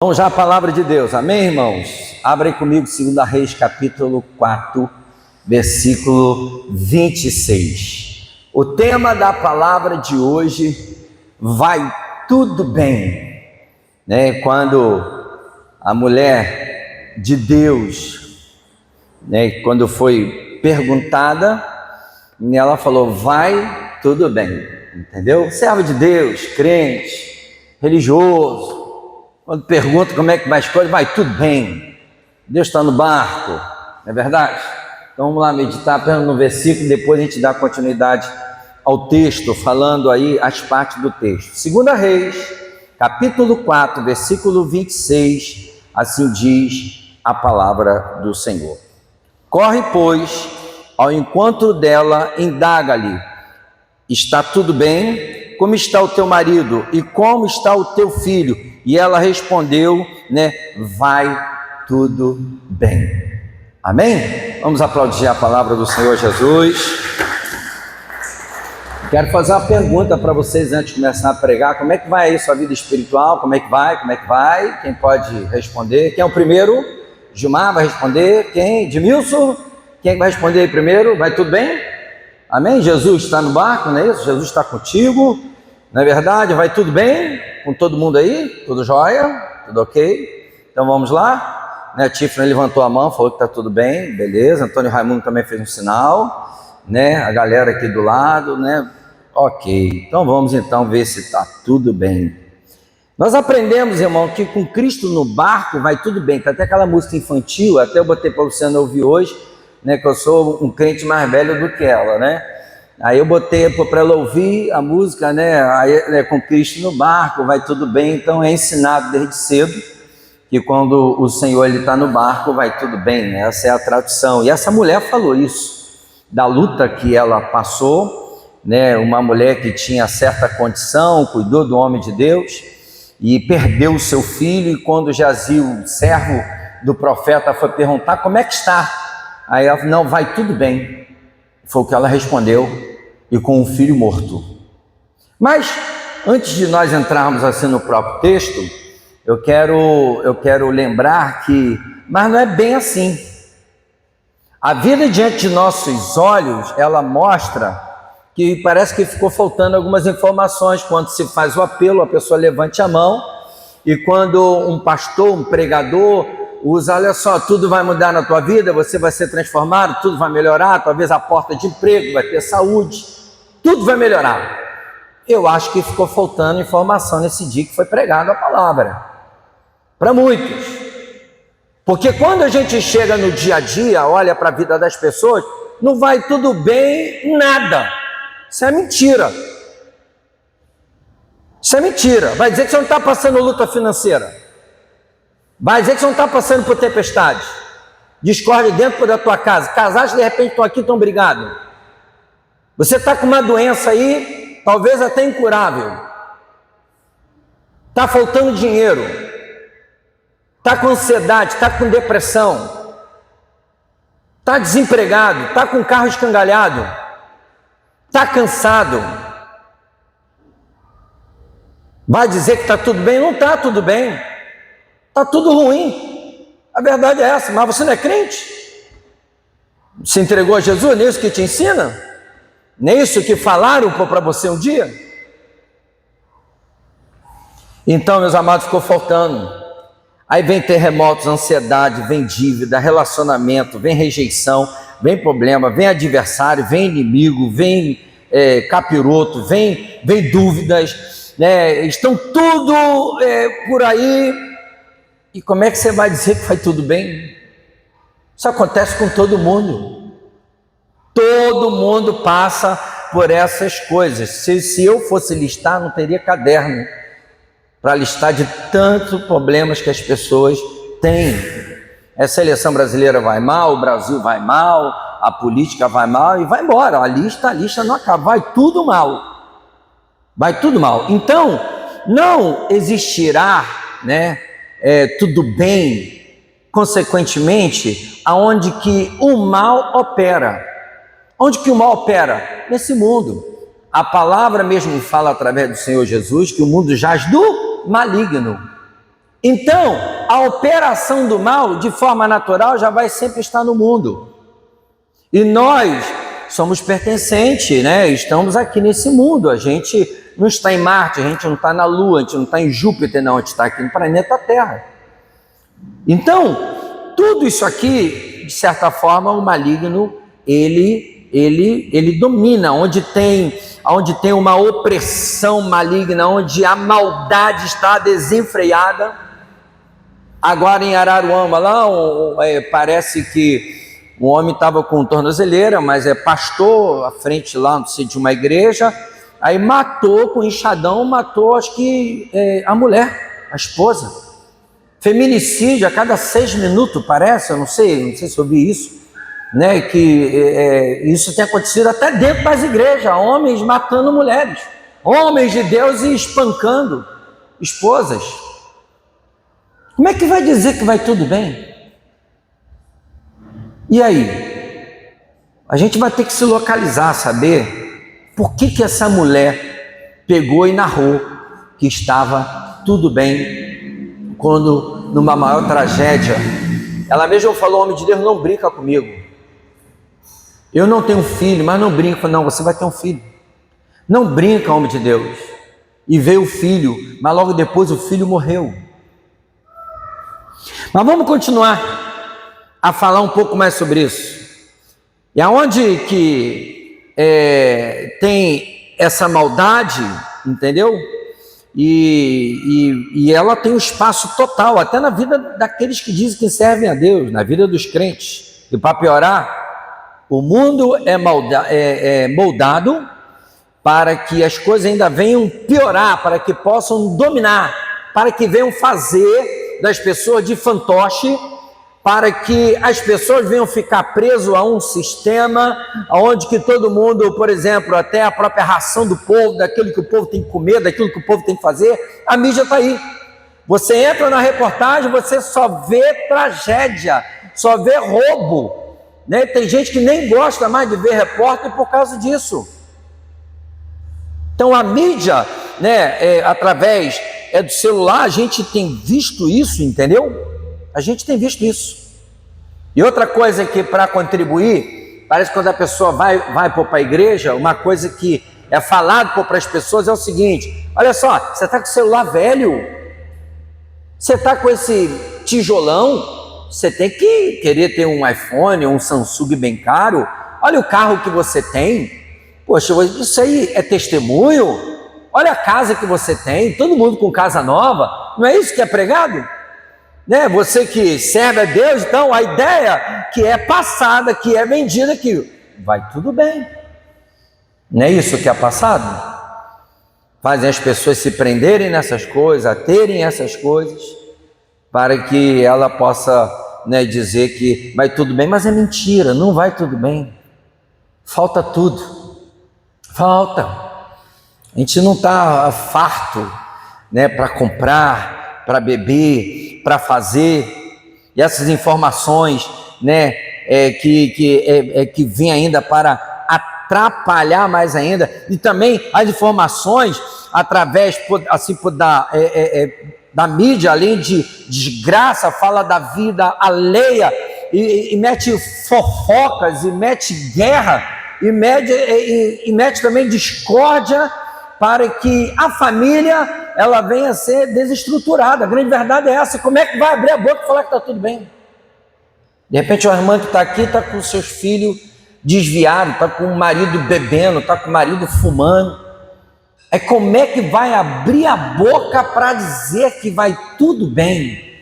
Vamos já à palavra de Deus, amém, irmãos? Abrem comigo 2 Reis, capítulo 4, versículo 26. O tema da palavra de hoje, vai tudo bem, né? Quando a mulher de Deus, né, quando foi perguntada, ela falou, vai tudo bem, entendeu? Servo de Deus, crente, religioso. Quando pergunta como é que vai as coisas, vai tudo bem, Deus está no barco, não é verdade? Então vamos lá meditar apenas no versículo, depois a gente dá continuidade ao texto, falando aí as partes do texto. 2 Reis, capítulo 4, versículo 26, assim diz a palavra do Senhor. Corre, pois, ao encontro dela, indaga-lhe, está tudo bem? Como está o teu marido? E como está o teu filho? E ela respondeu, né? Vai tudo bem. Amém? Vamos aplaudir a palavra do Senhor Jesus. Quero fazer uma pergunta para vocês antes de começar a pregar. Como é que vai aí sua vida espiritual? Como é que vai? Como é que vai? Quem pode responder? Quem é o primeiro? Gilmar vai responder. Quem? Edmilson? Quem vai responder aí primeiro? Vai tudo bem? Amém? Jesus está no barco, não é isso? Jesus está contigo, não é verdade? Vai tudo bem com todo mundo aí? Tudo jóia? Tudo ok? Então vamos lá, né? Tiffany levantou a mão, falou que está tudo bem, beleza. Antônio Raimundo também fez um sinal, né? A galera aqui do lado, né? Ok, então vamos então ver se está tudo bem. Nós aprendemos, irmão, que com Cristo no barco vai tudo bem. Tem até aquela música infantil, até eu botei para o Luciano ouvir hoje, né, que eu sou um crente mais velho do que ela, né? Aí eu botei para ela ouvir a música, né? Aí, né, com Cristo no barco, vai tudo bem. Então é ensinado desde cedo que quando o Senhor está no barco, vai tudo bem, né? Essa é a tradução. E essa mulher falou isso, da luta que ela passou, né? Uma mulher que tinha certa condição, cuidou do homem de Deus e perdeu o seu filho. E quando Jazil, servo do profeta, foi perguntar como é que está, aí ela falou, não, vai tudo bem. Foi o que ela respondeu, e com um filho morto. Mas, antes de nós entrarmos assim no próprio texto, eu quero lembrar que, mas não é bem assim. A vida diante de nossos olhos, ela mostra que parece que ficou faltando algumas informações. Quando se faz o apelo, a pessoa levante a mão, e quando um pastor, um pregador, usa, olha só, tudo vai mudar na tua vida, você vai ser transformado, tudo vai melhorar, talvez a porta de emprego, vai ter saúde, tudo vai melhorar. Eu acho que ficou faltando informação nesse dia que foi pregada a palavra, para muitos. Porque quando a gente chega no dia a dia, olha para a vida das pessoas, não vai tudo bem, nada. Isso é mentira. Isso é mentira. Vai dizer que você não está passando luta financeira. Vai dizer que você não está passando por tempestade, discórdia dentro da tua casa, casais de repente estão aqui, estão brigados. Você está com uma doença aí, talvez até incurável. Está faltando dinheiro. Está com ansiedade, está com depressão. Está desempregado, está com o carro escangalhado. Está cansado. Vai dizer que está tudo bem? Não está tudo bem. Está tudo ruim, a verdade é essa. Mas você não é crente? Se entregou a Jesus? Nem isso que te ensina? Nem isso que falaram para você um dia? Então, meus amados, ficou faltando. Aí vem terremotos, ansiedade, vem dívida, relacionamento, vem rejeição, vem problema, vem adversário, vem inimigo, vem capiroto, vem dúvidas, né? Estão tudo por aí. E como é que você vai dizer que vai tudo bem? Isso acontece com todo mundo. Todo mundo passa por essas coisas. Se eu fosse listar, não teria caderno para listar de tantos problemas que as pessoas têm. A seleção brasileira vai mal, o Brasil vai mal, a política vai mal e vai embora. A lista não acaba, vai tudo mal. Vai tudo mal. Então, não existirá, né? Tudo bem, consequentemente, aonde que o mal opera. Onde que o mal opera? Nesse mundo. A palavra mesmo fala através do Senhor Jesus que o mundo jaz do maligno. Então, a operação do mal, de forma natural, já vai sempre estar no mundo. E nós somos pertencentes, né? Estamos aqui nesse mundo. A gente não está em Marte, a gente não está na Lua, a gente não está em Júpiter, não. A gente está aqui no planeta Terra. Então, tudo isso aqui, de certa forma, o maligno, ele domina. Onde tem uma opressão maligna, onde a maldade está desenfreada. Agora em Araruama, lá parece que o homem estava com tornozeleira, mas é pastor, à frente lá de uma igreja, aí matou com enxadão, acho que a mulher, a esposa. Feminicídio a cada 6 minutos, parece, eu não sei se eu ouvi isso, né? Que isso tem acontecido até dentro das igrejas, homens matando mulheres, homens de Deus e espancando esposas. Como é que vai dizer que vai tudo bem? E aí? A gente vai ter que se localizar, saber por que essa mulher pegou e narrou que estava tudo bem, quando numa maior tragédia, ela mesma falou: homem de Deus, não brinca comigo. Eu não tenho filho, mas não brinca. Não, você vai ter um filho. Não brinca, homem de Deus. E veio o filho, mas logo depois o filho morreu. Mas vamos continuar a falar um pouco mais sobre isso. E aonde que tem essa maldade, entendeu? E ela tem um espaço total, até na vida daqueles que dizem que servem a Deus, na vida dos crentes. E para piorar, o mundo é moldado para que as coisas ainda venham piorar, para que possam dominar, para que venham fazer das pessoas de fantoche, para que as pessoas venham ficar presas a um sistema onde que todo mundo, por exemplo, até a própria ração do povo, daquilo que o povo tem que comer, daquilo que o povo tem que fazer, a mídia está aí. Você entra na reportagem, você só vê tragédia, só vê roubo, né? Tem gente que nem gosta mais de ver repórter por causa disso. Então a mídia, né, através do celular, a gente tem visto isso, entendeu? A gente tem visto isso. E outra coisa que, para contribuir, parece que quando a pessoa vai para a igreja, uma coisa que é falado para as pessoas é o seguinte: olha só, você está com o celular velho, você está com esse tijolão, você tem que querer ter um iPhone ou um Samsung bem caro, olha o carro que você tem, poxa, isso aí é testemunho. Olha a casa que você tem, todo mundo com casa nova, não é isso que é pregado? Né? Você que serve a Deus, então a ideia que é passada, que é vendida, que vai tudo bem. Não é isso que é passado? Fazem as pessoas se prenderem nessas coisas, a terem essas coisas, para que ela possa, né, dizer que vai tudo bem, mas é mentira, não vai tudo bem. Falta tudo, falta. A gente não está farto, né, para comprar, para beber, para fazer. E essas informações, né, que vêm ainda para atrapalhar mais ainda. E também as informações através assim, da mídia, além de desgraça, fala da vida alheia e mete fofocas, e mete guerra, e mete também discórdia, para que a família ela venha a ser desestruturada. A grande verdade é essa. Como é que vai abrir a boca e falar que está tudo bem? De repente, uma irmã que está aqui está com seus filhos desviados, está com o marido bebendo, está com o marido fumando. Como é que vai abrir a boca para dizer que vai tudo bem?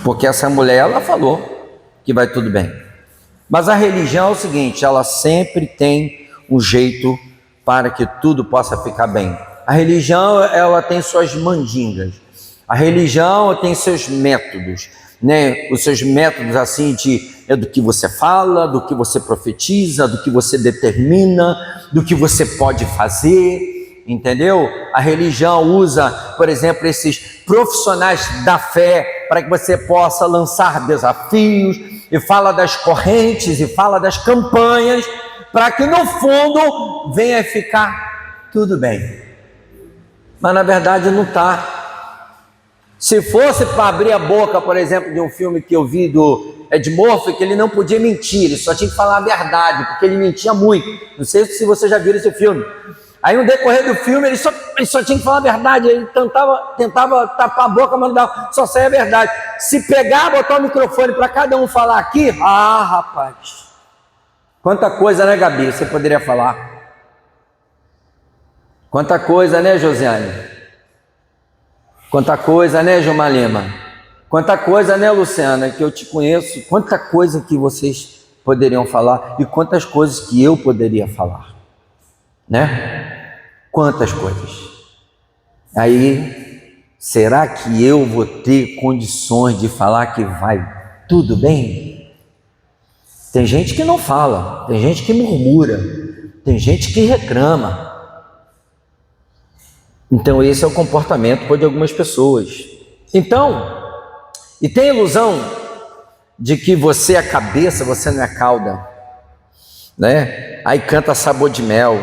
Porque essa mulher, ela falou que vai tudo bem. Mas a religião é o seguinte: ela sempre tem um jeito para que tudo possa ficar bem. A religião, ela tem suas mandingas. A religião tem seus métodos, né? Os seus métodos assim do que você fala, do que você profetiza, do que você determina, do que você pode fazer, entendeu? A religião usa, por exemplo, esses profissionais da fé para que você possa lançar desafios, e fala das correntes, e fala das campanhas, para que no fundo venha ficar tudo bem. Mas na verdade não está. Se fosse para abrir a boca, por exemplo, de um filme que eu vi do Ed Murphy, que ele não podia mentir, ele só tinha que falar a verdade, porque ele mentia muito. Não sei se você já viu esse filme. Aí no decorrer do filme ele só tinha que falar a verdade, ele tentava tapar a boca, mas não dava, só saia a verdade. Se pegar, botar o microfone para cada um falar aqui, rapaz, quanta coisa, né, Gabi, você poderia falar? Quanta coisa, né, Josiane? Quanta coisa, né, Gilmar Lima? Quanta coisa, né, Luciana, que eu te conheço, quanta coisa que vocês poderiam falar e quantas coisas que eu poderia falar, né? Quantas coisas. Aí, será que eu vou ter condições de falar que vai tudo bem? Tem gente que não fala, tem gente que murmura, tem gente que reclama. Então esse é o comportamento de algumas pessoas. Então, e tem a ilusão de que você é cabeça, você não é cauda, né? Aí canta Sabor de Mel,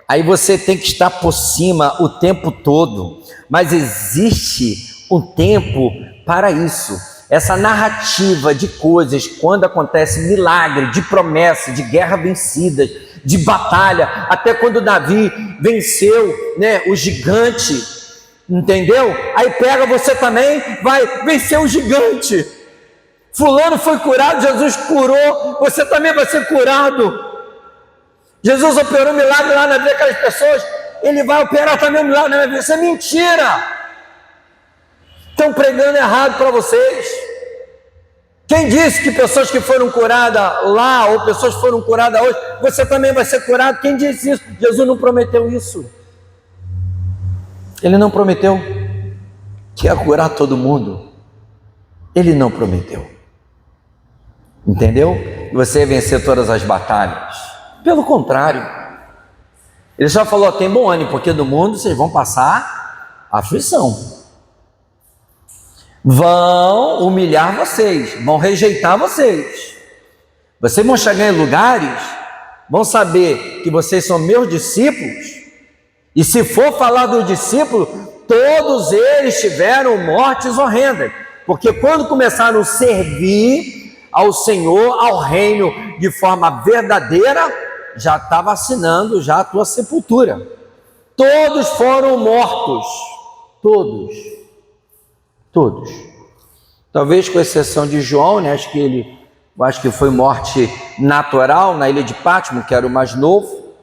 aí você tem que estar por cima o tempo todo, mas existe um tempo para isso. Essa narrativa de coisas, quando acontece milagre, de promessa, de guerra vencida, de batalha, até quando Davi venceu, né, o gigante, entendeu? Aí pega você também, vai vencer o gigante. Fulano foi curado, Jesus curou, você também vai ser curado. Jesus operou milagre lá na vida daquelas pessoas, ele vai operar também um milagre na minha vida. Isso é mentira. Estão pregando errado para vocês. Quem disse que pessoas que foram curadas lá, ou pessoas que foram curadas hoje, você também vai ser curado? Quem disse isso? Jesus não prometeu isso. Ele não prometeu que ia curar todo mundo. Ele não prometeu. Entendeu? Você ia vencer todas as batalhas. Pelo contrário. Ele só falou, tem bom ânimo, porque no mundo vocês vão passar aflição. Vão humilhar vocês, vão rejeitar vocês. Vocês vão chegar em lugares, vão saber que vocês são meus discípulos, e se for falar dos discípulos, todos eles tiveram mortes horrendas, porque quando começaram a servir ao Senhor, ao reino, de forma verdadeira, já estava assinando já a tua sepultura. Todos foram mortos, todos. Talvez com exceção de João, né? Acho que foi morte natural na ilha de Pátimo, que era o mais novo.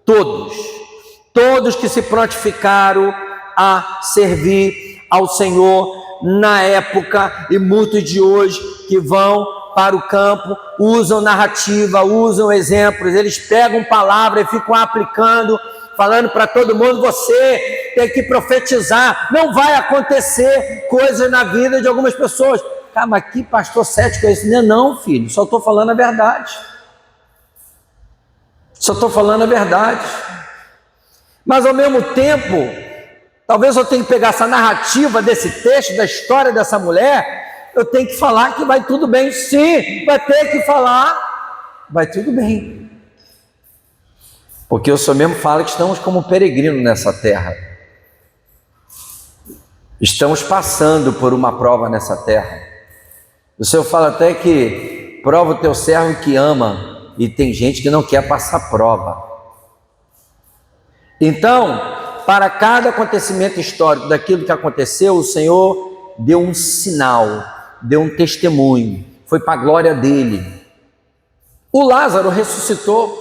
Todos que se prontificaram a servir ao Senhor na época, e muitos de hoje que vão para o campo, usam narrativa, usam exemplos, eles pegam palavra e ficam aplicando, falando para todo mundo, você tem que profetizar, não vai acontecer coisas na vida de algumas pessoas. Cara, mas que pastor cético é esse? Não, filho, só estou falando a verdade. Mas ao mesmo tempo, talvez eu tenha que pegar essa narrativa desse texto, da história dessa mulher, eu tenho que falar que vai tudo bem. Sim, vai ter que falar, vai tudo bem. Porque o Senhor mesmo fala que estamos como peregrinos nessa terra. Estamos passando por uma prova nessa terra. O Senhor fala até que prova o teu servo que ama, e tem gente que não quer passar prova. Então, para cada acontecimento histórico daquilo que aconteceu, o Senhor deu um sinal, deu um testemunho, foi para a glória dele. O Lázaro ressuscitou.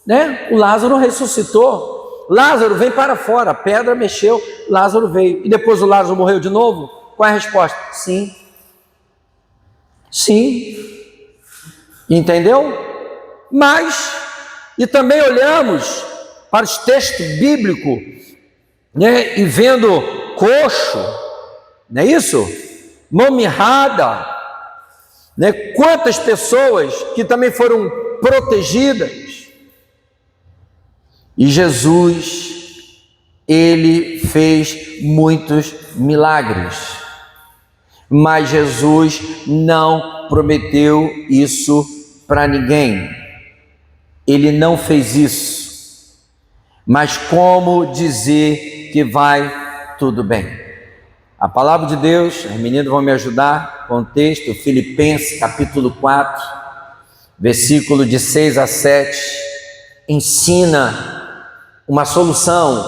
Né? O Lázaro ressuscitou. Lázaro vem para fora, a pedra mexeu, Lázaro veio. E depois o Lázaro morreu de novo? Qual é a resposta? Sim. Entendeu? Mas, e também olhamos para os textos bíblicos, né? E vendo coxo, não é isso? Mão mirrada, né? Quantas pessoas que também foram protegidas. E Jesus, ele fez muitos milagres, mas Jesus não prometeu isso para ninguém. Ele não fez isso. Mas como dizer que vai tudo bem? A palavra de Deus, os meninos vão me ajudar com o texto, Filipenses capítulo 4, versículo de 6 a 7, ensina uma solução.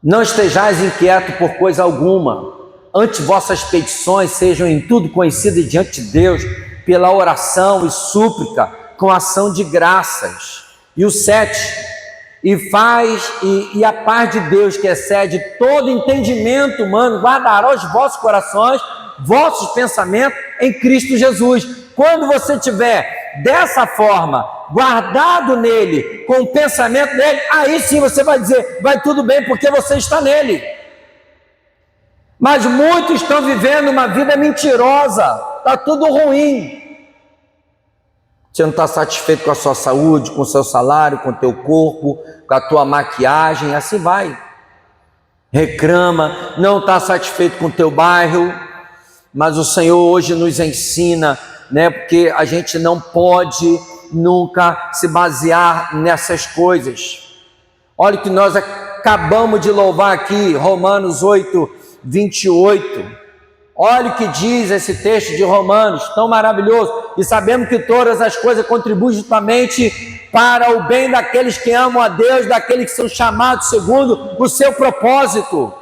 Não estejais inquietos por coisa alguma, antes vossas petições sejam em tudo conhecidas diante de Deus, pela oração e súplica, com ação de graças. E o 7, e a paz de Deus, que excede todo entendimento humano, guardará os vossos corações, vossos pensamentos em Cristo Jesus. Quando você tiver dessa forma, guardado nele, com o pensamento nele, aí sim você vai dizer, vai tudo bem, porque você está nele. Mas muitos estão vivendo uma vida mentirosa, está tudo ruim. Você não está satisfeito com a sua saúde, com o seu salário, com o teu corpo, com a tua maquiagem, assim vai. Reclama, não está satisfeito com o teu bairro, mas o Senhor hoje nos ensina, né? Porque a gente não pode nunca se basear nessas coisas. Olha o que nós acabamos de louvar aqui, Romanos 8, 28. Olha o que diz esse texto de Romanos, tão maravilhoso. E sabemos que todas as coisas contribuem justamente para o bem daqueles que amam a Deus, daqueles que são chamados segundo o seu propósito.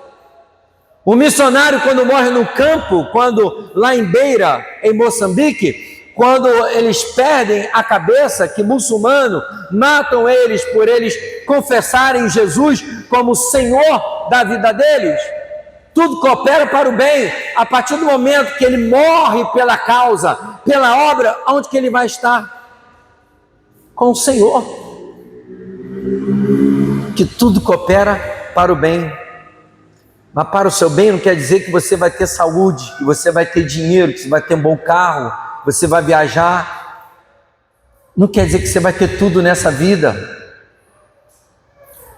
O missionário, quando morre no campo, quando lá em Beira, em Moçambique, quando eles perdem a cabeça, que muçulmano matam eles por eles confessarem Jesus como Senhor da vida deles, tudo coopera para o bem. A partir do momento que ele morre pela causa, pela obra, onde que ele vai estar? Com o Senhor. Que tudo coopera para o bem. Mas para o seu bem não quer dizer que você vai ter saúde, que você vai ter dinheiro, que você vai ter um bom carro, você vai viajar. Não quer dizer que você vai ter tudo nessa vida.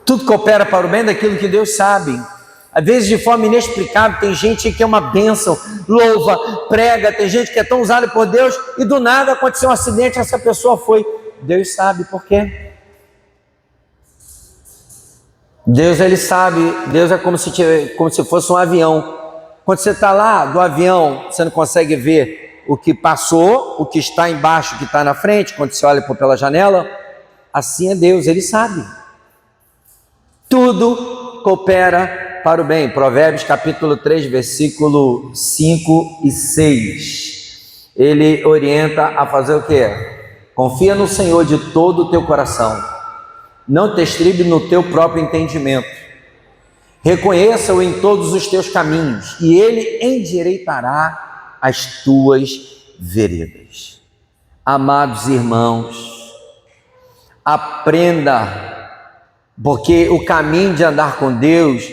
Tudo coopera para o bem daquilo que Deus sabe. Às vezes de forma inexplicável, tem gente que é uma bênção, louva, prega, tem gente que é tão usada por Deus e do nada aconteceu um acidente, essa pessoa foi. Deus sabe por quê. Deus, ele sabe. Deus é como se fosse um avião. Quando você está lá do avião, você não consegue ver o que passou, o que está embaixo, o que está na frente, quando você olha pela janela. Assim é Deus, ele sabe. Tudo coopera para o bem. Provérbios capítulo 3, versículo 5 e 6. Ele orienta a fazer o quê? Confia no Senhor de todo o teu coração. Não te estribe no teu próprio entendimento. Reconheça-o em todos os teus caminhos, e ele endireitará as tuas veredas. Amados irmãos, aprenda, porque o caminho de andar com Deus,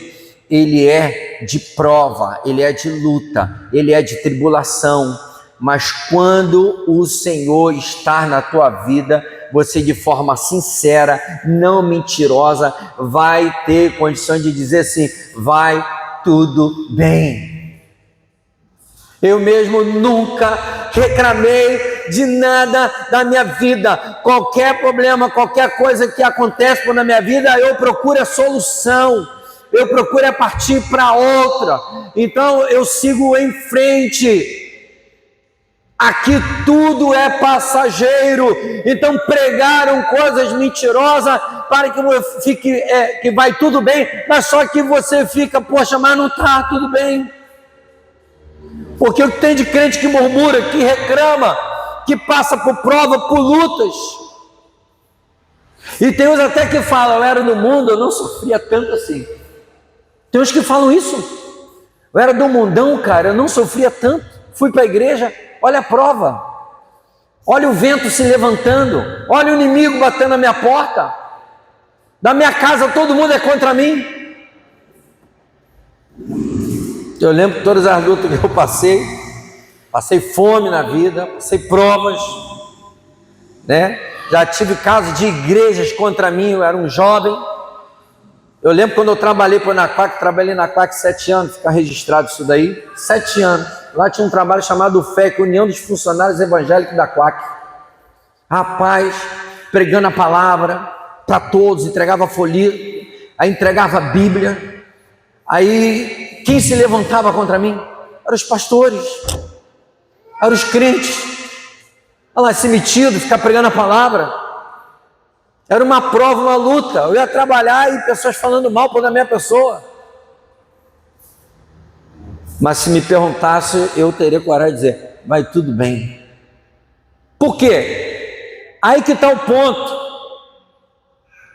ele é de prova, ele é de luta, ele é de tribulação, mas quando o Senhor está na tua vida, você de forma sincera, não mentirosa, vai ter condições de dizer assim, vai tudo bem. Eu mesmo nunca reclamei de nada da minha vida. Qualquer problema, qualquer coisa que acontece na minha vida, eu procuro a solução. Eu procuro partir para outra. Então eu sigo em frente. Aqui tudo é passageiro. Então pregaram coisas mentirosas para que fique, que vai tudo bem, mas só que você fica, poxa, mas não está tudo bem. Porque o que tem de crente que murmura, que reclama, que passa por prova, por lutas. E tem uns até que falam, eu era no mundo, eu não sofria tanto assim. Tem uns que falam isso. Eu era do mundão, cara, eu não sofria tanto. Fui para a igreja, olha a prova. Olha o vento se levantando. Olha o inimigo batendo na minha porta. Da minha casa todo mundo é contra mim. Eu lembro de todas as lutas que eu passei. Passei fome na vida, passei provas, né? Já tive casos de igrejas contra mim, eu era um jovem. Eu lembro quando eu trabalhei na CLAC 7 anos, fica registrado isso daí, 7 anos. Lá tinha um trabalho chamado FEC, União dos Funcionários Evangélicos da CLAC. Rapaz, pregando a palavra para todos, entregava folheto, aí entregava a Bíblia, aí quem se levantava contra mim? Eram os pastores, eram os crentes. Olha lá, esse metido, ficar pregando a palavra. Era uma prova, uma luta. Eu ia trabalhar e pessoas falando mal da minha pessoa. Mas se me perguntasse, eu teria coragem de dizer, vai tudo bem. Por quê? Aí que está o ponto.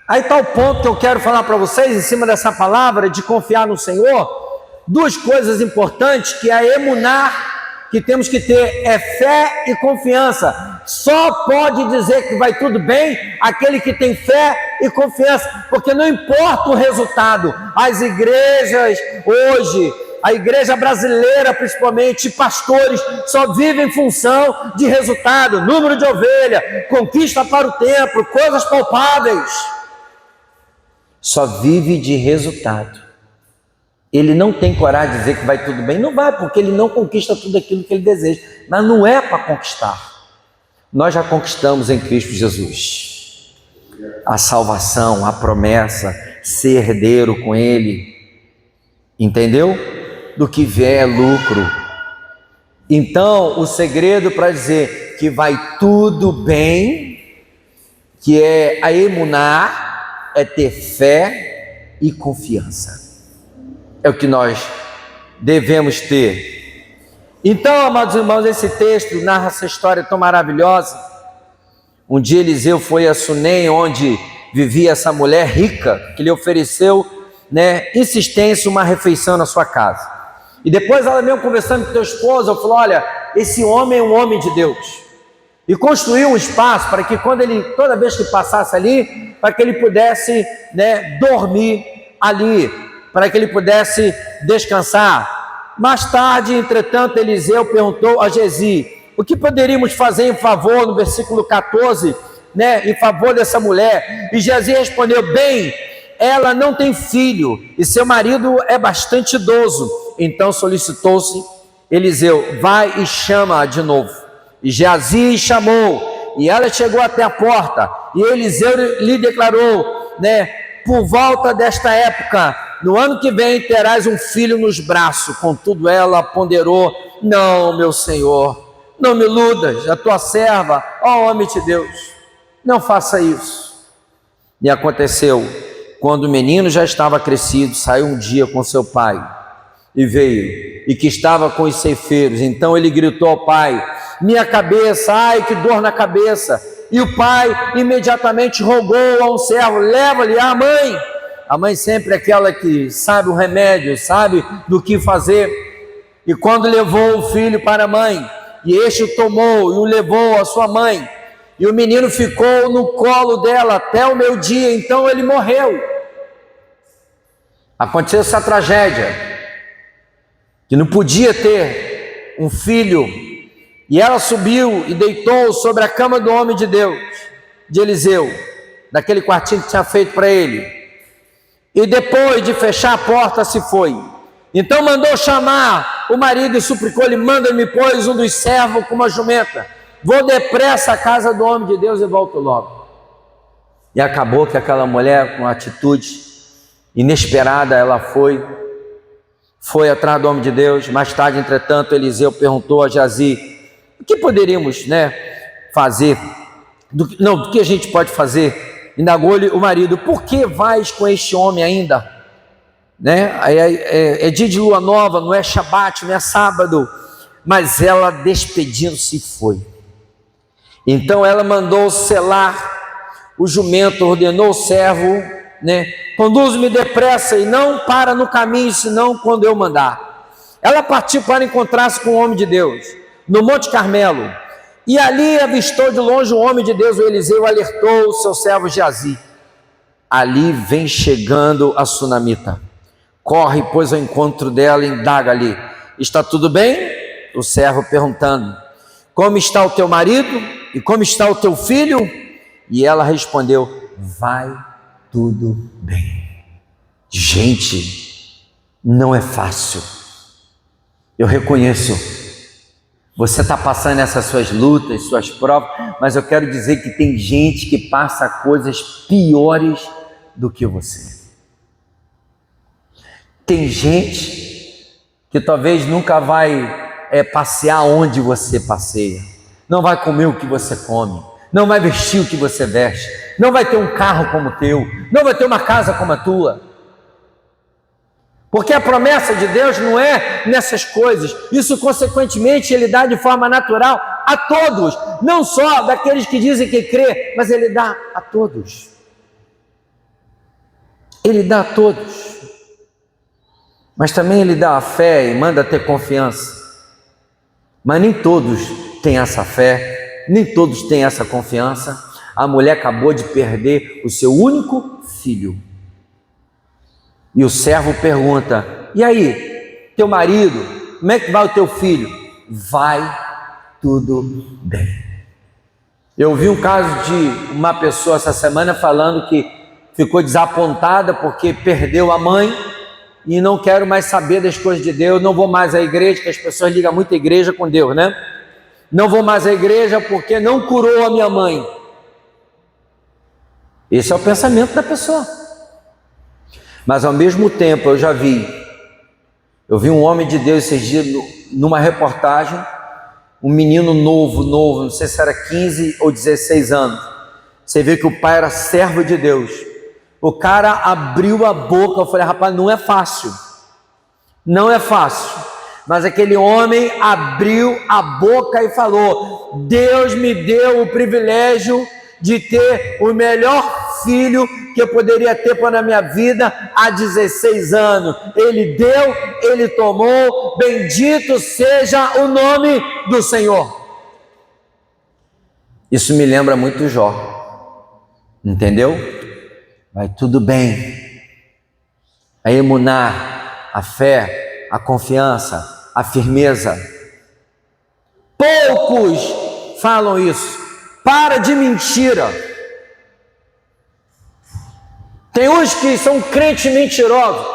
Aí está o ponto que eu quero falar para vocês, em cima dessa palavra, de confiar no Senhor. Duas coisas importantes, que é a emunar, que temos que ter, é fé e confiança. Só pode dizer que vai tudo bem aquele que tem fé e confiança, porque não importa o resultado. As igrejas hoje, a igreja brasileira principalmente, pastores, só vivem em função de resultado, número de ovelha, conquista para o templo, coisas palpáveis. Só vive de resultado. Ele não tem coragem de dizer que vai tudo bem, não vai, porque ele não conquista tudo aquilo que ele deseja, mas não é para conquistar. Nós já conquistamos em Cristo Jesus a salvação, a promessa, ser herdeiro com Ele, entendeu? Do que vier é lucro. Então, o segredo para dizer que vai tudo bem, que é a emunar, é ter fé e confiança. É o que nós devemos ter. Então, amados irmãos, esse texto narra essa história tão maravilhosa. Um dia Eliseu foi a Sunem, onde vivia essa mulher rica, que lhe ofereceu, insistência, uma refeição na sua casa. E depois ela mesmo conversando com teu esposo, falou, olha, esse homem é um homem de Deus. E construiu um espaço para que toda vez que passasse ali, para que ele pudesse dormir ali, para que ele pudesse descansar. Mais tarde, entretanto, Eliseu perguntou a Gezi, o que poderíamos fazer em favor, no versículo 14, em favor dessa mulher? E Gezi respondeu, bem, ela não tem filho, e seu marido é bastante idoso. Então solicitou-se Eliseu, vai e chama-a de novo. E Geazi chamou, e ela chegou até a porta, e Eliseu lhe declarou, por volta desta época, no ano que vem terás um filho nos braços. Contudo ela ponderou, não, meu senhor, não me iludas, a tua serva, ó homem de Deus, não faça isso. E aconteceu, quando o menino já estava crescido, saiu um dia com seu pai, e veio, e que estava com os ceifeiros. Então ele gritou ao pai, minha cabeça, ai que dor na cabeça. E o pai imediatamente rogou a um servo, leva-lhe a mãe. A mãe sempre é aquela que sabe o remédio, sabe do que fazer. E quando levou o filho para a mãe, e este o tomou e o levou à sua mãe, e o menino ficou no colo dela até o meio-dia, então ele morreu. Aconteceu essa tragédia, que não podia ter um filho, e ela subiu e deitou sobre a cama do homem de Deus, de Eliseu, daquele quartinho que tinha feito para ele. E depois de fechar a porta se foi. Então mandou chamar o marido e suplicou-lhe, manda-me, pois, um dos servos com uma jumenta. Vou depressa à casa do homem de Deus e volto logo. E acabou que aquela mulher, com atitude inesperada, ela foi atrás do homem de Deus. Mais tarde, entretanto, Eliseu perguntou a Geazi, o que poderíamos fazer? Do que a gente pode fazer? Indagou-lhe o marido, por que vais com este homem ainda? É dia de lua nova, não é Shabat, não é sábado. Mas ela, despedindo-se, foi. Então ela mandou selar o jumento, ordenou o servo, conduz-me depressa e não para no caminho, senão quando eu mandar. Ela partiu para encontrar-se com o homem de Deus, no Monte Carmelo. E ali avistou de longe o homem de Deus, o Eliseu alertou o seu servo Geazi. Ali vem chegando a sunamita. Corre, pois, ao encontro dela e indaga-lhe, está tudo bem? O servo perguntando, como está o teu marido? E como está o teu filho? E ela respondeu, vai tudo bem. Gente, não é fácil. Eu reconheço. Você está passando essas suas lutas, suas provas, mas eu quero dizer que tem gente que passa coisas piores do que você. Tem gente que talvez nunca vai passear onde você passeia, não vai comer o que você come, não vai vestir o que você veste, não vai ter um carro como o teu, não vai ter uma casa como a tua. Porque a promessa de Deus não é nessas coisas. Isso, consequentemente, Ele dá de forma natural a todos, não só daqueles que dizem que crê, mas Ele dá a todos. Ele dá a todos. Mas também Ele dá a fé e manda ter confiança. Mas nem todos têm essa fé, nem todos têm essa confiança. A mulher acabou de perder o seu único filho. E o servo pergunta: e aí, teu marido, como é que vai o teu filho? Vai tudo bem. Eu vi um caso de uma pessoa essa semana falando que ficou desapontada porque perdeu a mãe e não quero mais saber das coisas de Deus, não vou mais à igreja, que as pessoas ligam muito a igreja com Deus, né? Não vou mais à igreja porque não curou a minha mãe. Esse é o pensamento da pessoa. Mas ao mesmo tempo eu vi um homem de Deus esses dias numa reportagem, um menino novo, não sei se era 15 ou 16 anos. Você vê que o pai era servo de Deus. O cara abriu a boca, eu falei: rapaz, não é fácil. Não é fácil. Mas aquele homem abriu a boca e falou: Deus me deu o privilégio de ter o melhor filho que eu poderia ter na minha vida há 16 anos. Ele deu, Ele tomou, bendito seja o nome do Senhor. Isso me lembra muito Jó, entendeu? Vai tudo bem. A emuná, a fé, a confiança, a firmeza. Poucos falam isso. Para de mentira. Tem uns que são crentes mentirosos.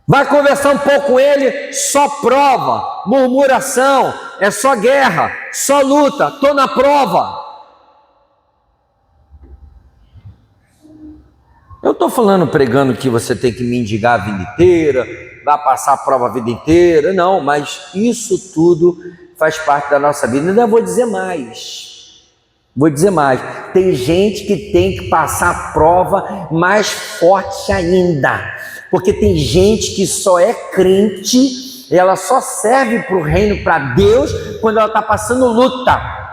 Vai conversar um pouco com ele, só prova, murmuração, é só guerra, só luta, estou na prova. Eu estou pregando que você tem que mendigar a vida inteira, vai passar a prova a vida inteira, não, mas isso tudo faz parte da nossa vida. Ainda vou dizer mais, tem gente que tem que passar a prova mais forte ainda, porque tem gente que só é crente, ela só serve para o reino, para Deus, quando ela está passando luta.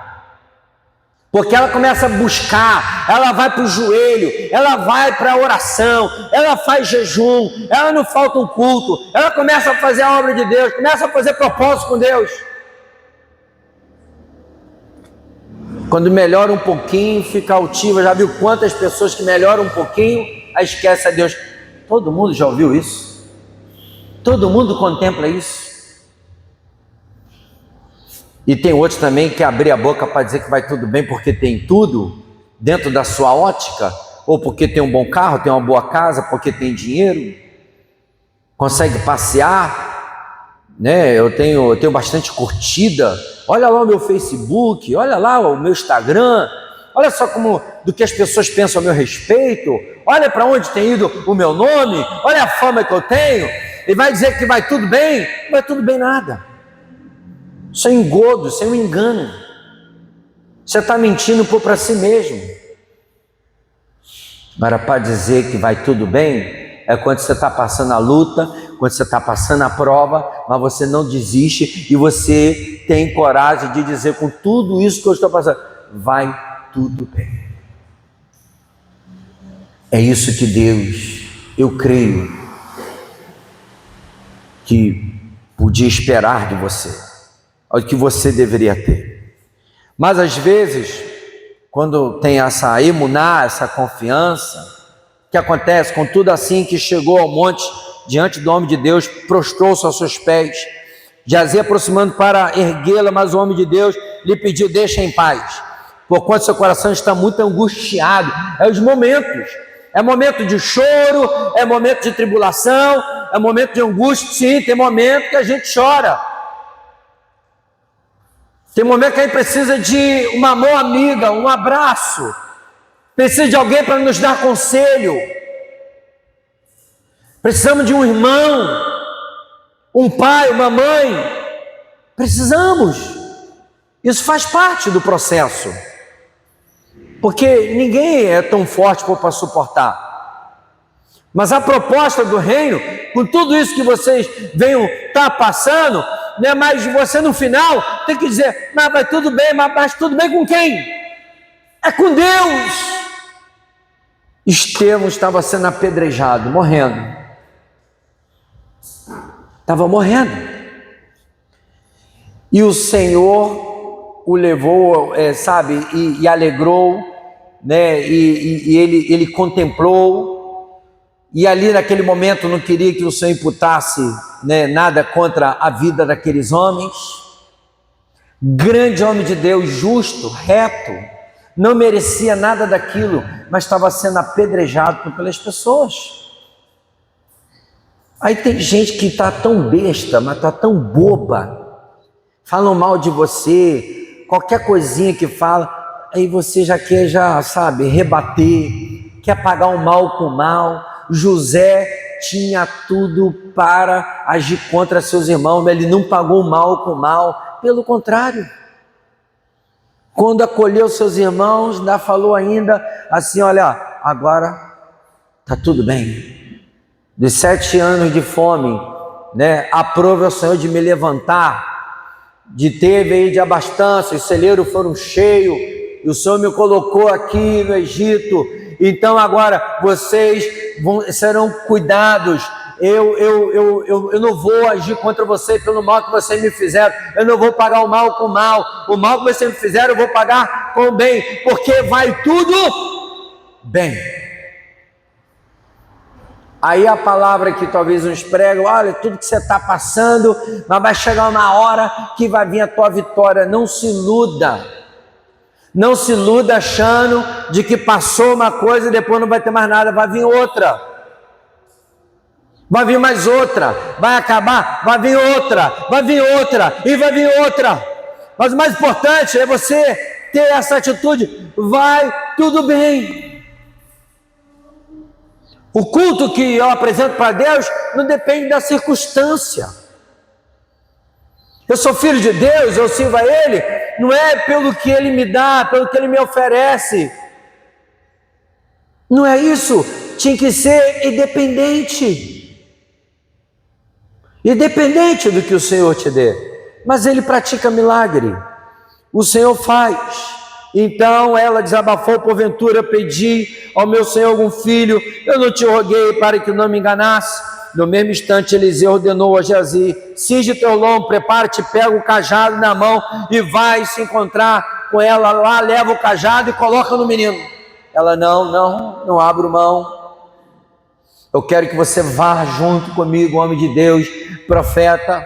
Porque ela começa a buscar, ela vai para o joelho, ela vai para a oração, ela faz jejum, ela não falta um culto, ela começa a fazer a obra de Deus, começa a fazer propósito com Deus. Quando melhora um pouquinho, fica altiva. Já viu quantas pessoas que melhoram um pouquinho, aí esquece a Deus? Todo mundo já ouviu isso? Todo mundo contempla isso? E tem outros também que abrir a boca para dizer que vai tudo bem porque tem tudo dentro da sua ótica, ou porque tem um bom carro, tem uma boa casa, porque tem dinheiro, consegue passear, né? Eu tenho bastante curtida, olha lá o meu Facebook, olha lá o meu Instagram, olha só do que as pessoas pensam a meu respeito, olha para onde tem ido o meu nome, olha a fama que eu tenho, e vai dizer que vai tudo bem? Não vai tudo bem nada. Isso é engodo, isso é um engano. Você está mentindo para si mesmo. Agora, para dizer que vai tudo bem, é quando você está passando a luta, quando você está passando a prova, mas você não desiste e você tem coragem de dizer: com tudo isso que eu estou passando, vai tudo bem. É isso que Deus, eu creio, que podia esperar de você. O que você deveria ter. Mas às vezes, quando tem essa emuná, essa confiança, o que acontece? Com tudo assim que chegou ao monte, diante do homem de Deus, prostrou-se aos seus pés, jazia aproximando para erguê-la, mas o homem de Deus lhe pediu: deixa em paz, porquanto seu coração está muito angustiado. É os momentos, é momento de choro, é momento de tribulação, é momento de angústia. Sim, tem momento que a gente chora. Tem momento que a gente precisa de uma mão amiga, um abraço, precisa de alguém para nos dar conselho, precisamos de um irmão, um pai, uma mãe, precisamos. Isso faz parte do processo, porque ninguém é tão forte para suportar. Mas a proposta do reino, com tudo isso que vocês venham estar passando, né, mas você no final tem que dizer, mas vai tudo bem, mas tudo bem com quem? É com Deus. Estevão estava sendo apedrejado, morrendo. Estava morrendo. E o Senhor o levou, e alegrou, né, e ele contemplou. E ali naquele momento não queria que o Senhor imputasse, né, nada contra a vida daqueles homens. Grande homem de Deus, justo, reto, não merecia nada daquilo, mas estava sendo apedrejado pelas pessoas. Aí tem gente que está tão besta, mas está tão boba, falam mal de você, qualquer coisinha que fala, aí você já quer, rebater, quer pagar o mal com o mal. José tinha tudo para agir contra seus irmãos, mas ele não pagou o mal com o mal, pelo contrário. Quando acolheu seus irmãos, ainda falou ainda assim, olha, agora está tudo bem. De 7 anos de fome, né, aprove ao Senhor de me levantar, de ter veio de abastança, os celeiros foram cheios, e o Senhor me colocou aqui no Egito. Então agora vocês serão cuidados. Eu não vou agir contra você pelo mal que vocês me fizeram. Eu não vou pagar o mal com o mal. O mal que vocês me fizeram eu vou pagar com o bem, porque vai tudo bem. Aí a palavra que talvez uns pregam, olha, tudo que você está passando, mas vai chegar uma hora que vai vir a tua vitória. Não se iluda. Não se iluda achando de que passou uma coisa e depois não vai ter mais nada, vai vir outra. Vai vir mais outra, vai acabar, vai vir outra, e vai vir outra. Mas o mais importante é você ter essa atitude, vai tudo bem. O culto que eu apresento para Deus não depende da circunstância. Eu sou filho de Deus, eu sirvo a Ele, não é pelo que Ele me dá, pelo que Ele me oferece. Não é isso, tinha que ser independente. Independente do que o Senhor te dê. Mas Ele pratica milagre, o Senhor faz. Então ela desabafou, porventura pedi ao meu Senhor algum filho, eu não te roguei para que não me enganasse. No mesmo instante, Eliseu ordenou a Geazi, cinge teu lombo, prepara-te, pega o cajado na mão e vai se encontrar com ela lá, leva o cajado e coloca no menino. Ela, não abro mão. Eu quero que você vá junto comigo, homem de Deus, profeta.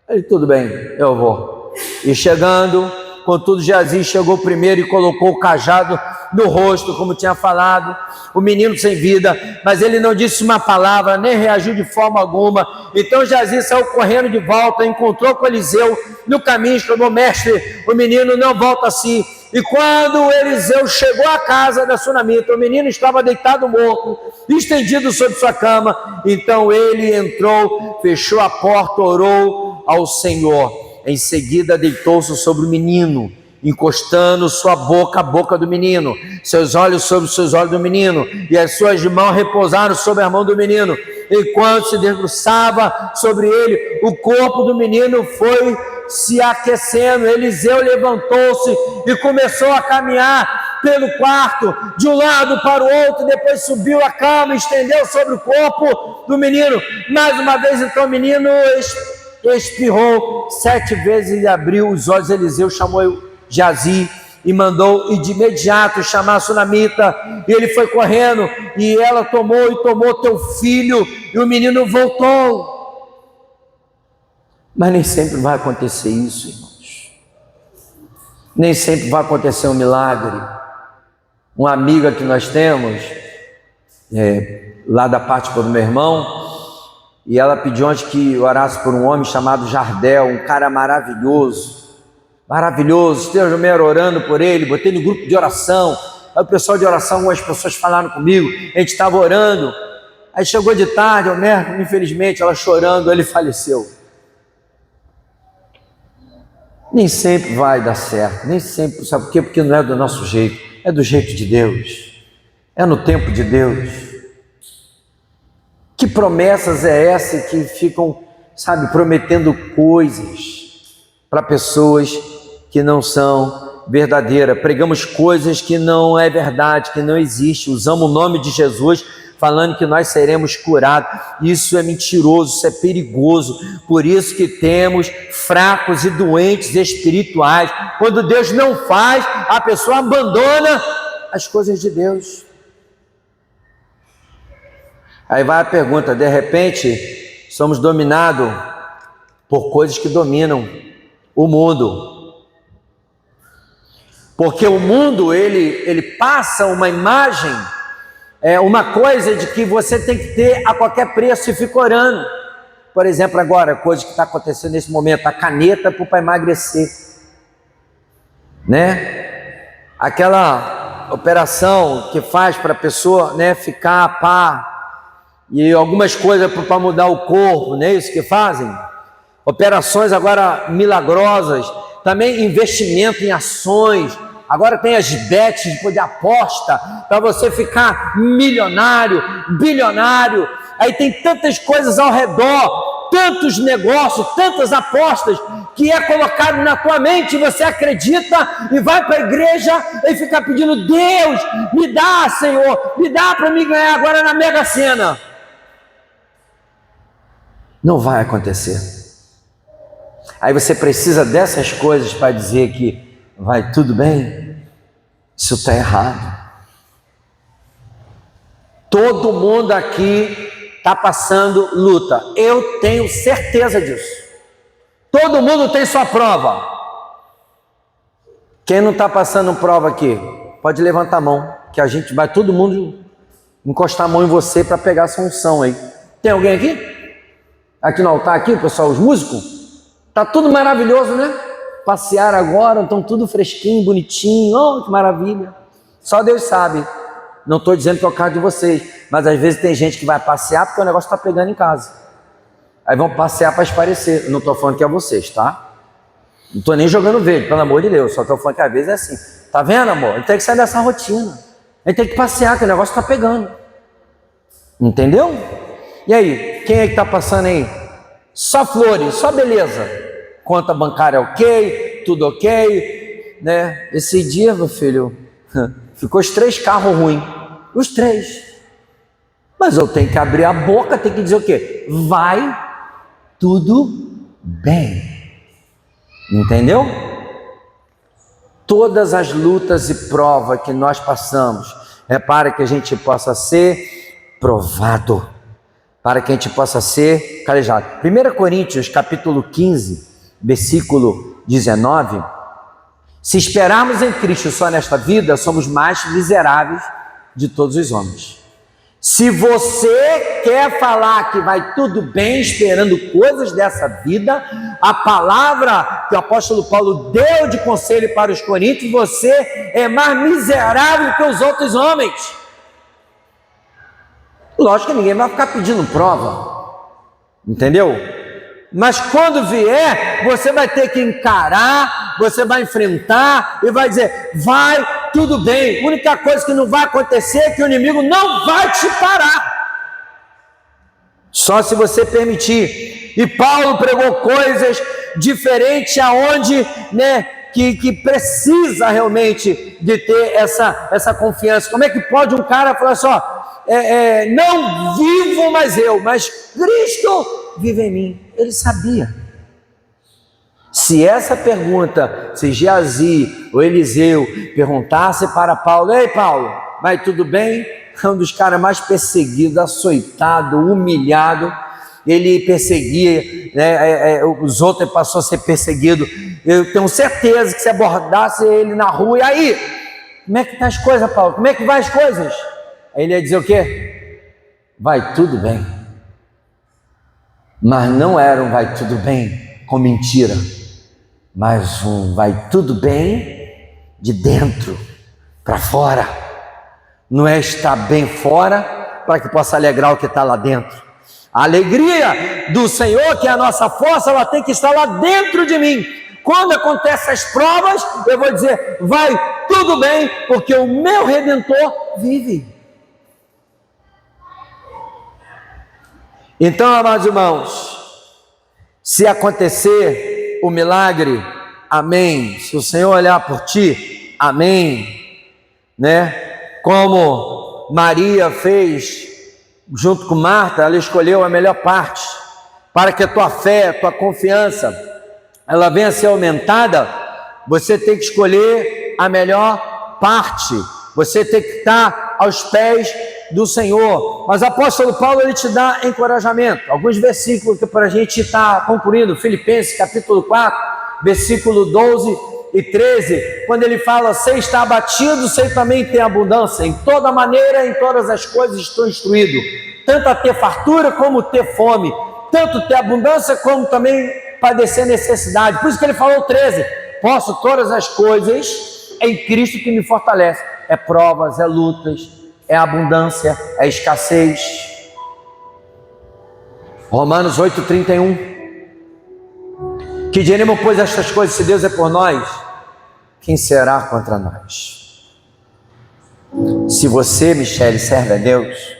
Ele, tudo bem, eu vou. E chegando, contudo, Geazi chegou primeiro e colocou o cajado no rosto, como tinha falado, o menino sem vida, mas ele não disse uma palavra, nem reagiu de forma alguma. Então Geazi saiu correndo de volta, encontrou com Eliseu no caminho, exclamou, mestre, o menino não volta assim. E quando Eliseu chegou à casa da sunamita, o menino estava deitado morto, estendido sobre sua cama. Então ele entrou, fechou a porta, orou ao Senhor. Em seguida deitou-se sobre o menino, encostando sua boca à boca do menino, seus olhos sobre os seus olhos do menino, e as suas mãos repousaram sobre a mão do menino. Enquanto se debruçava sobre ele, o corpo do menino foi se aquecendo. Eliseu levantou-se e começou a caminhar pelo quarto, de um lado para o outro, depois subiu a cama e estendeu sobre o corpo do menino. Mais uma vez, então, o menino espirrou 7 vezes e abriu os olhos. Eliseu chamou Geazi e mandou de imediato chamar a sunamita, e ele foi correndo, e ela tomou teu filho, e o menino voltou. Mas nem sempre vai acontecer isso, irmãos. Nem sempre vai acontecer um milagre. Uma amiga que nós temos, lá da parte do meu irmão, e ela pediu antes que orasse por um homem chamado Jardel, um cara maravilhoso, Deus me era orando por ele, botei no grupo de oração, aí o pessoal de oração, algumas pessoas falaram comigo, a gente estava orando, Aí chegou de tarde, o médico, infelizmente, ela chorando, ele faleceu. Nem sempre vai dar certo, nem sempre, sabe por quê? Porque não é do nosso jeito, é do jeito de Deus, é no tempo de Deus. Que promessas é essa que ficam, sabe, prometendo coisas para pessoas que não são verdadeiras? Pregamos coisas que não é verdade, que não existe, usamos o nome de Jesus falando que nós seremos curados. Isso é mentiroso, isso é perigoso. Por isso que temos fracos e doentes espirituais. Quando Deus não faz, a pessoa abandona as coisas de Deus. Aí vai a pergunta: de repente somos dominados por coisas que dominam o mundo, porque o mundo ele passa uma imagem, uma coisa de que você tem que ter a qualquer preço e fica orando. Por exemplo, agora, coisa que está acontecendo nesse momento, a caneta para emagrecer, né? Aquela operação que faz para a pessoa, né, ficar pá, e algumas coisas para mudar o corpo, não é isso que fazem? Operações agora milagrosas, também investimento em ações. Agora tem as bets de aposta para você ficar milionário, bilionário. Aí tem tantas coisas ao redor, tantos negócios, tantas apostas que é colocado na tua mente, você acredita e vai para a igreja e fica pedindo: Deus, me dá, Senhor, me dá para mim ganhar agora na Mega Sena. Não vai acontecer. Aí você precisa dessas coisas para dizer que vai tudo bem. Isso está errado. Todo mundo aqui está passando luta, eu tenho certeza disso. Todo mundo tem sua prova. Quem não está passando prova aqui, pode levantar a mão, que a gente vai todo mundo encostar a mão em você para pegar essa unção aí. Tem alguém aqui? Aqui no altar, aqui, pessoal, os músicos? Tá tudo maravilhoso, né? Passearam agora, estão tudo fresquinho, bonitinho. Oh, que maravilha. Só Deus sabe. Não estou dizendo que é o caso de vocês, mas às vezes tem gente que vai passear porque o negócio está pegando em casa. Aí vão passear para esparecer. Eu não estou falando que é vocês, tá? Não estou nem jogando verde, pelo amor de Deus. Só estou falando que às vezes é assim. Tá vendo, amor? A gente tem que sair dessa rotina. A gente tem que passear, que o negócio está pegando. Entendeu? E aí, quem é que está passando aí? Só flores, só beleza. Conta bancária ok, tudo ok, né? Esse dia, meu filho, ficou os 3 carros ruins. Os 3. Mas eu tenho que abrir a boca, tenho que dizer o quê? Vai tudo bem. Entendeu? Todas as lutas e provas que nós passamos é para que a gente possa ser provado, para que a gente possa ser calejado. 1 Coríntios capítulo 15, versículo 19: se esperarmos em Cristo só nesta vida, somos mais miseráveis de todos os homens. Se você quer falar que vai tudo bem esperando coisas dessa vida, a palavra que o apóstolo Paulo deu de conselho para os coríntios: você é mais miserável que os outros homens. Lógico que ninguém vai ficar pedindo prova, entendeu? Mas quando vier, você vai ter que encarar, você vai enfrentar e vai dizer: vai tudo bem. A única coisa que não vai acontecer é que o inimigo não vai te parar, só se você permitir. E Paulo pregou coisas diferentes, aonde, né, que precisa realmente de ter essa confiança. Como é que pode um cara falar só: não vivo mais eu, mas Cristo vive em mim? Ele sabia. Se essa pergunta, se Geazi ou Eliseu perguntasse para Paulo: ei Paulo, vai tudo bem? É um dos caras mais perseguidos, açoitado, humilhado. Ele perseguia, né, os outros, ele passou a ser perseguido. Eu tenho certeza que se abordasse ele na rua: e aí, como é que tá as coisas, Paulo? Como é que vai as coisas? Aí ele ia dizer o quê? Vai tudo bem. Mas não era um vai tudo bem com mentira, mas um vai tudo bem de dentro para fora. Não é estar bem fora para que possa alegrar o que está lá dentro. A alegria do Senhor, que é a nossa força, ela tem que estar lá dentro de mim. Quando acontecem as provas, eu vou dizer, vai tudo bem, porque o meu Redentor vive. Então, amados irmãos, se acontecer o milagre, amém. Se o Senhor olhar por ti, amém. Né? Como Maria fez junto com Marta, ela escolheu a melhor parte, para que a tua fé, a tua confiança, ela venha a ser aumentada. Você tem que escolher a melhor parte, você tem que estar aos pés do Senhor. Mas o apóstolo Paulo, ele te dá encorajamento, alguns versículos que para a gente estar concluindo, Filipenses capítulo 4, versículo 12 e 13, quando ele fala, sei estar abatido, sei também ter abundância, em toda maneira, em todas as coisas estou instruído, tanto a ter fartura como ter fome, tanto ter abundância como também padecer necessidade. Por isso que ele falou 13, posso todas as coisas em Cristo que me fortalece. É provas, é lutas, é abundância, é escassez. Romanos 8:31. Que diremos, pois, estas coisas? Se Deus é por nós, quem será contra nós? Se você, Michele, serve a Deus,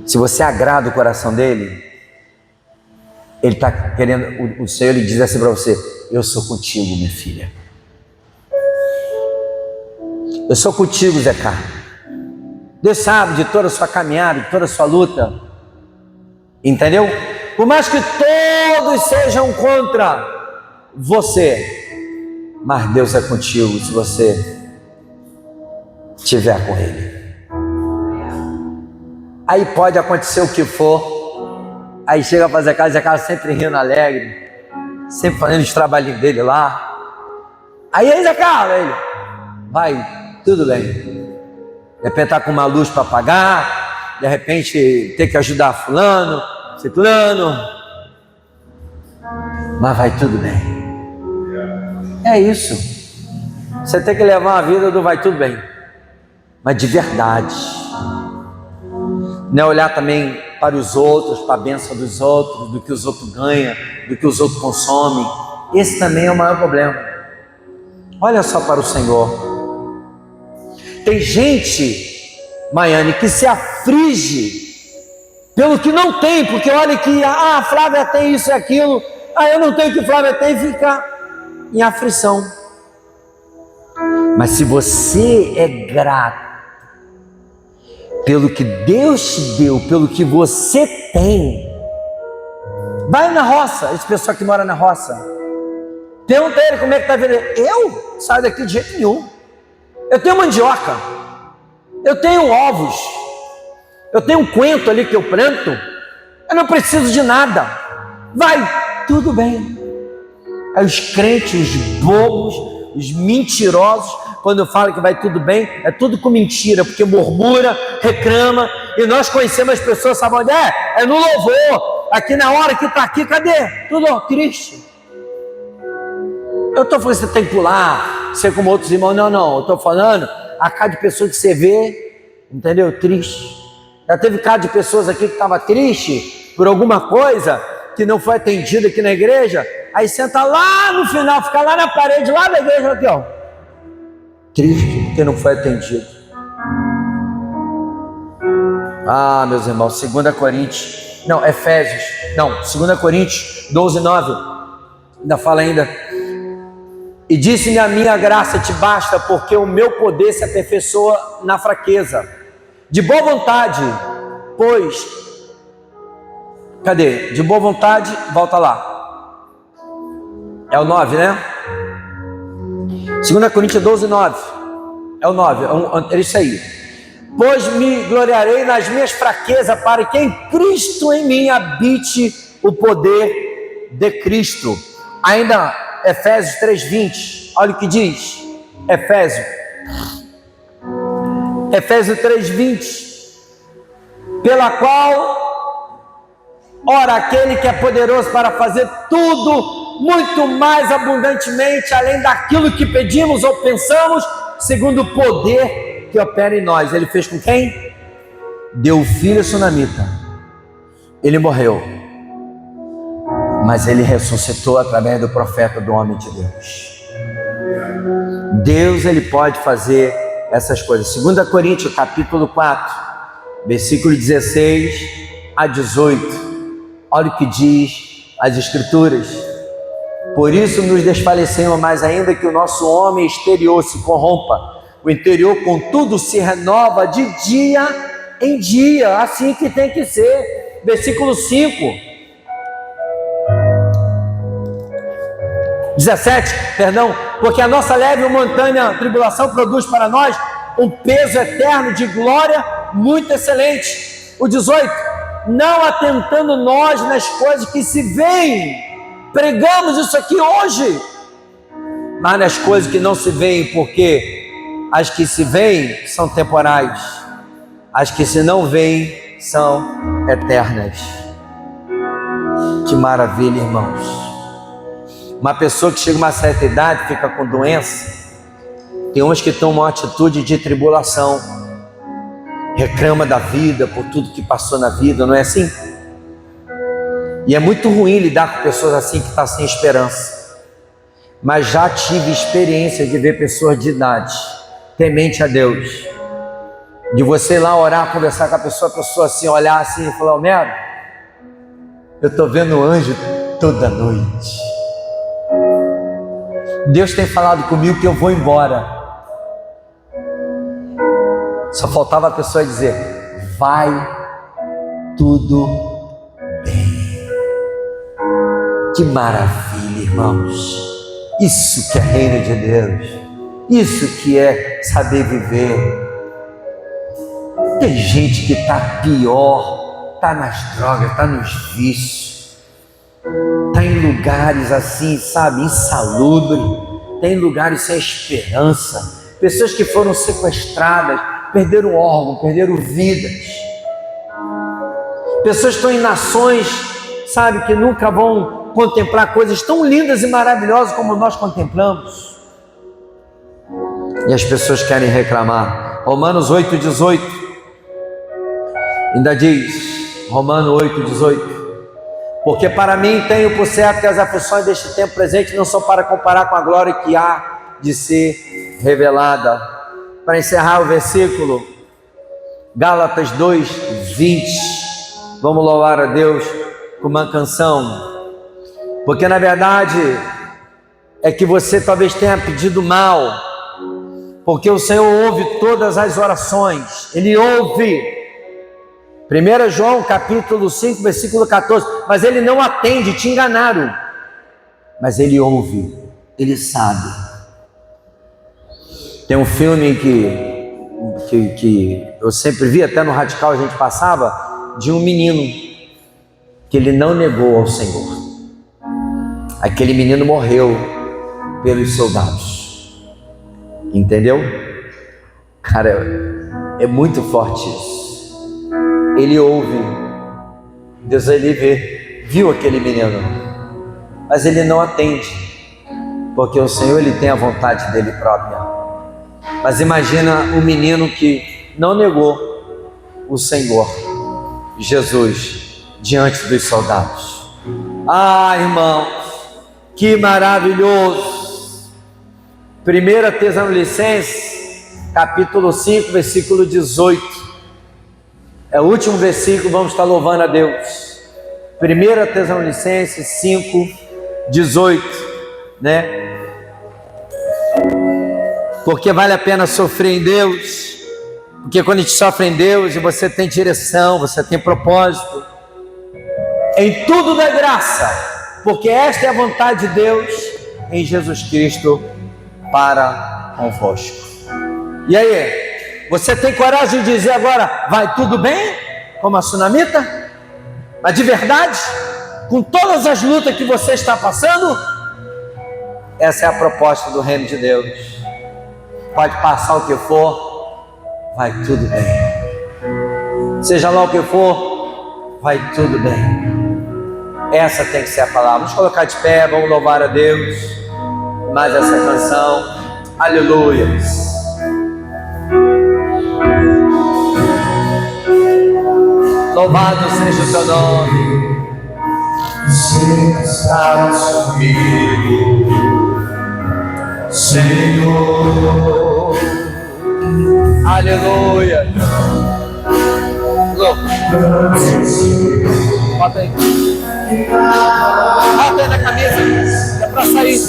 se você agrada o coração dele, ele está querendo, o Senhor, ele diz assim para você, eu sou contigo, minha filha. Eu sou contigo, Zé Carlos. Deus sabe de toda a sua caminhada, de toda a sua luta. Entendeu? Por mais que todos sejam contra você, mas Deus é contigo se você estiver com Ele. Aí pode acontecer o que for, aí chega para Zé Carlos sempre rindo alegre, sempre fazendo os trabalhinhos dele lá. Aí Zé Carlos, ele vai, tudo bem. De repente está com uma luz para pagar, de repente ter que ajudar fulano, ciclano, mas vai tudo bem. É isso. Você tem que levar a vida do vai tudo bem, mas de verdade. Não é olhar também para os outros, para a bênção dos outros, do que os outros ganham, do que os outros consomem. Esse também é o maior problema. Olha só para o Senhor. Tem gente, Maiane, que se aflige pelo que não tem, porque olha que a Flávia tem isso e aquilo, eu não tenho o que Flávia tem, e fica em aflição. Mas se você é grato pelo que Deus te deu, pelo que você tem, vai na roça, esse pessoal que mora na roça, pergunta a ele como é que está a vida. Eu saio daqui de jeito nenhum. Eu tenho mandioca, eu tenho ovos, eu tenho um coentro ali que eu planto, eu não preciso de nada, vai tudo bem. Aí os crentes, os bobos, os mentirosos, quando eu falo que vai tudo bem, é tudo com mentira, porque murmura, reclama, e nós conhecemos as pessoas, sabe onde é? É no louvor, aqui na hora que está aqui, cadê? Tudo triste. Eu estou falando que você tem que pular, ser como outros irmãos, não, eu estou falando a cada pessoa que você vê, entendeu? Triste. Já teve caso de pessoas aqui que estavam tristes por alguma coisa que não foi atendida aqui na igreja, aí senta lá no final, fica lá na parede, lá da igreja, aqui ó, triste porque não foi atendido. Meus irmãos, 2 Coríntios 12:9, ainda fala ainda, e disse-me, a minha graça te basta, porque o meu poder se aperfeiçoa na fraqueza. De boa vontade, pois, cadê? De boa vontade, volta lá. É o 9, né? 2 Coríntios 12:9. É o 9, é isso aí. Pois me gloriarei nas minhas fraquezas, para que em Cristo em mim habite o poder de Cristo. Ainda Efésios 3:20, olha o que diz. Efésios 3:20, pela qual, ora, aquele que é poderoso para fazer tudo muito mais abundantemente, além daquilo que pedimos ou pensamos, segundo o poder que opera em nós. Ele fez com quem? deu o filho sunamita. Ele morreu, mas ele ressuscitou através do profeta, do homem de Deus. Deus, ele pode fazer essas coisas. 2 Coríntios capítulo 4, versículo 16 a 18. Olha o que diz as Escrituras. Por isso nos desfalecemos, mais ainda que o nosso homem exterior se corrompa, o interior contudo se renova de dia em dia, assim que tem que ser. Versículo 5. 17, perdão, porque a nossa leve e momentânea tribulação produz para nós um peso eterno de glória muito excelente. O 18, não atentando nós nas coisas que se veem, pregamos isso aqui hoje, mas nas coisas que não se veem, porque as que se veem são temporais, as que se não veem são eternas. Que maravilha, irmãos. Uma pessoa que chega a uma certa idade, fica com doença, tem uns que tomam uma atitude de tribulação, reclama da vida por tudo que passou na vida, não é assim? E é muito ruim lidar com pessoas assim que estão sem esperança. Mas já tive experiência de ver pessoas de idade, temente a Deus, de você ir lá orar, conversar com a pessoa assim, olhar assim e falar: Homero, eu estou vendo anjo toda noite. Deus tem falado comigo que eu vou embora. Só faltava a pessoa dizer: vai tudo bem. Que maravilha, irmãos. Isso que é reino de Deus. Isso que é saber viver. Tem gente que está pior, está nas drogas, está nos vícios, está em lugares assim, sabe, insalubre, tem lugares sem esperança, pessoas que foram sequestradas, perderam órgão, perderam vidas, pessoas que estão em nações, sabe, que nunca vão contemplar coisas tão lindas e maravilhosas como nós contemplamos, e as pessoas querem reclamar. Romanos 8,18 ainda diz, Romanos 8,18, porque para mim tenho por certo que as aflições deste tempo presente não são para comparar com a glória que há de ser revelada. Para encerrar o versículo, Gálatas 2:20, vamos louvar a Deus com uma canção, porque na verdade é que você talvez tenha pedido mal, porque o Senhor ouve todas as orações, Ele ouve. 1 João capítulo 5, versículo 14, mas Ele não atende, te enganaram, mas Ele ouve, Ele sabe. Tem um filme que eu sempre vi, até no Radical a gente passava, de um menino que ele não negou ao Senhor. Aquele menino morreu pelos soldados, entendeu? Cara, é muito forte isso. Ele ouve, Deus ele viu aquele menino, mas ele não atende, porque o Senhor ele tem a vontade dele própria. Mas imagina um menino que não negou o Senhor Jesus diante dos soldados. Ah, irmãos, que maravilhoso! 1 Tessalonicenses capítulo 5, versículo 18. É o último versículo, vamos estar louvando a Deus. 1 Tessalonicenses 5, 18, né? Porque vale a pena sofrer em Deus, porque quando a gente sofre em Deus e você tem direção, você tem propósito, em tudo dá graça, porque esta é a vontade de Deus em Jesus Cristo para convosco. E aí? Você tem coragem de dizer agora, vai tudo bem, como a sunamita? Mas de verdade, com todas as lutas que você está passando, essa é a proposta do reino de Deus. Pode passar o que for, vai tudo bem. Seja lá o que for, vai tudo bem. Essa tem que ser a palavra. Vamos colocar de pé, vamos louvar a Deus. Mais essa canção. Aleluia. Louvado seja o teu nome. Você está comigo, Senhor. Aleluia. Bota aí. Bota aí na camisa. É pra sair.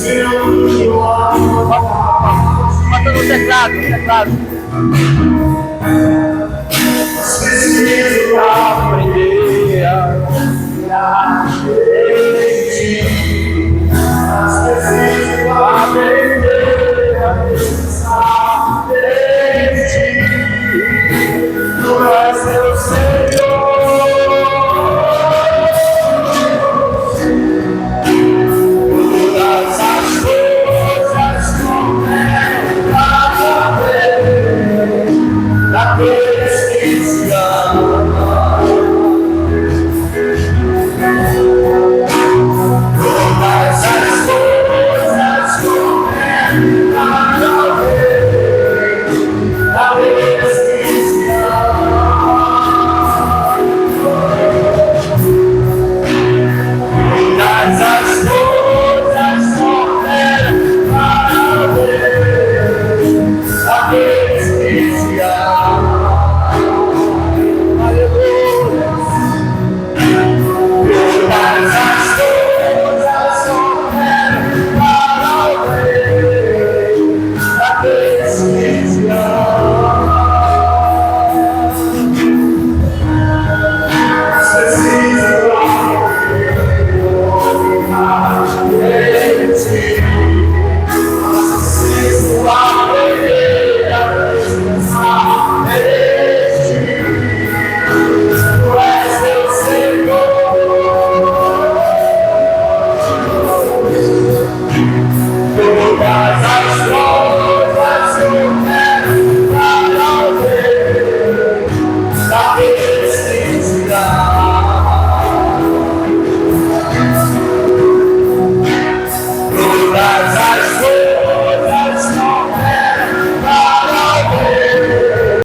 Bota no teclado. Preciso aprender a confiar em ti. Preciso aprender a